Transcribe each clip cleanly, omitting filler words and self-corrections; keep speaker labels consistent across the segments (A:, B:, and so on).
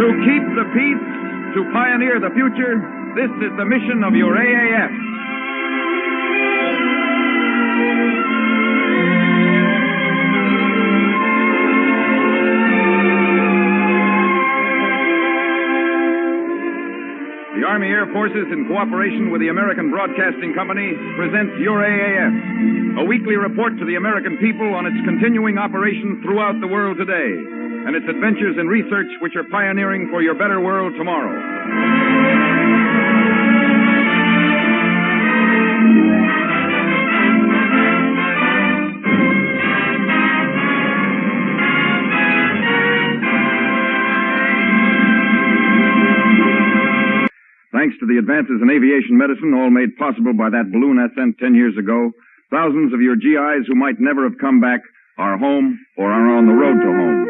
A: To keep the peace, to pioneer the future, this is the mission of your AAF. The Army Air Forces, in cooperation with the American Broadcasting Company, presents Your AAF, a weekly report to the American people on its continuing operation throughout the world today, and its adventures in research which are pioneering for your better world tomorrow. Thanks to the advances in aviation medicine, all made possible by that balloon ascent 10 years ago, thousands of your GIs who might never have come back are home or are on the road to home.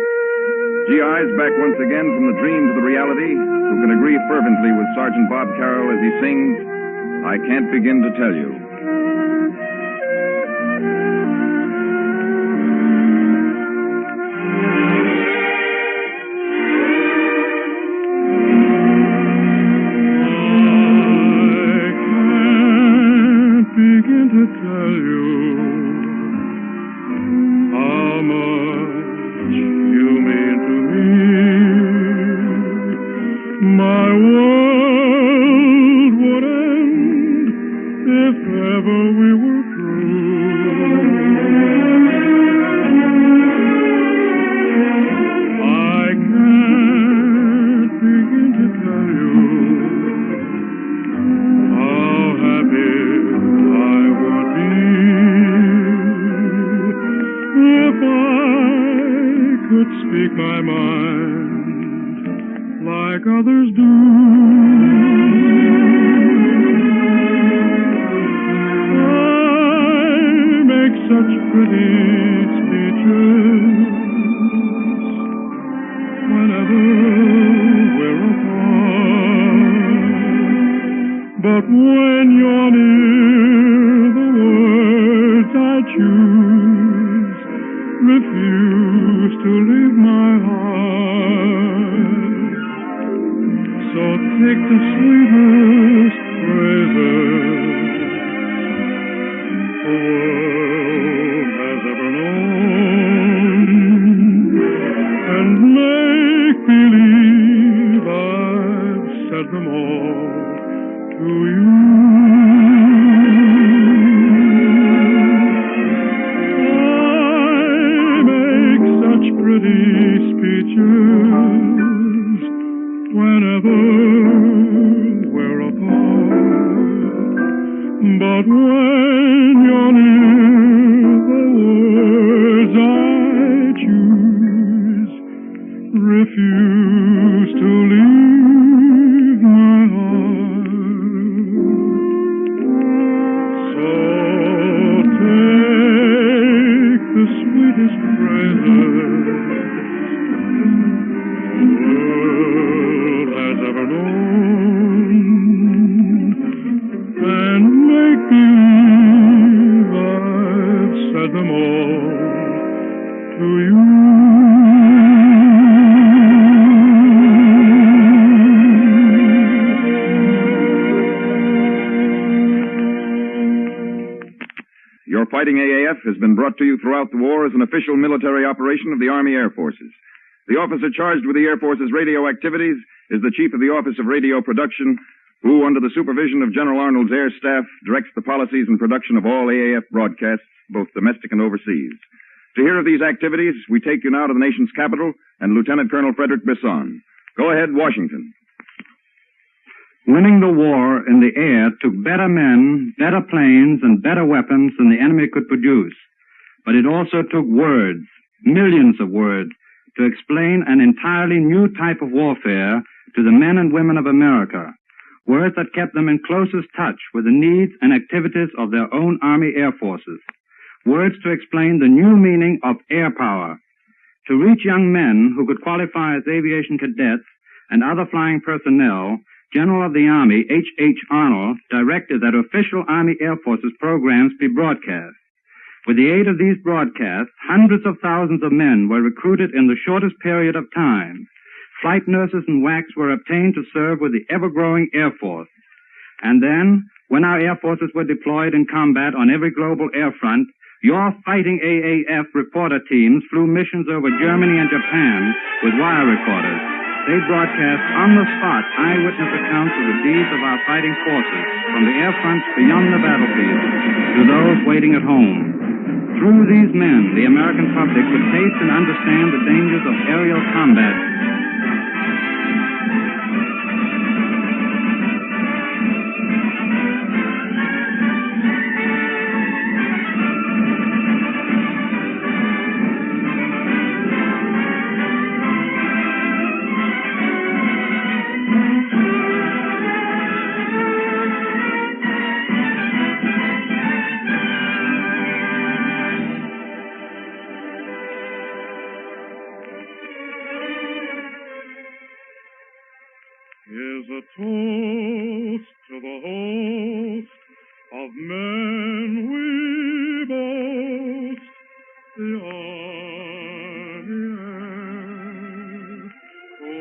A: GIs back once again from the dream to the reality, who can agree fervently with Sergeant Bob Carroll as he sings, I Can't Begin to Tell You.
B: Speak my mind like others do. I make such pretty speeches whenever we're apart. But when you're near, the words I choose refuse to leave my heart. So take the sweetest praises the world has ever known, and make believe I've said them all to you. Pretty speeches whenever we're apart. But when you're near, the words I choose refuse to leave my heart. So take the sweetest praises
A: Your Fighting AAF has been brought to you throughout the war as an official military operation of the Army Air Forces. The officer charged with the Air Force's radio activities is the Chief of the Office of Radio Production, who, under the supervision of General Arnold's air staff, directs the policies and production of all AAF broadcasts, both domestic and overseas. To hear of these activities, we take you now to the nation's capital and Lieutenant Colonel Frederick Bisson. Go ahead, Washington.
C: Winning the war in the air took better men, better planes, and better weapons than the enemy could produce. But it also took words, millions of words, to explain an entirely new type of warfare to the men and women of America, words that kept them in closest touch with the needs and activities of their own Army Air Forces, words to explain the new meaning of air power. To reach young men who could qualify as aviation cadets and other flying personnel, General of the Army H.H. Arnold directed that official Army Air Forces programs be broadcast. With the aid of these broadcasts, hundreds of thousands of men were recruited in the shortest period of time. Flight nurses and WACs were obtained to serve with the ever-growing Air Force. And then, when our Air Forces were deployed in combat on every global air front, your fighting AAF reporter teams flew missions over Germany and Japan with wire recorders. They broadcast on the spot eyewitness accounts of the deeds of our fighting forces from the air fronts beyond the battlefield to those waiting at home. Through these men, the American public could taste and understand the dangers of aerial combat.
B: Here's a toast to the host of men we boast, the Army Air Force.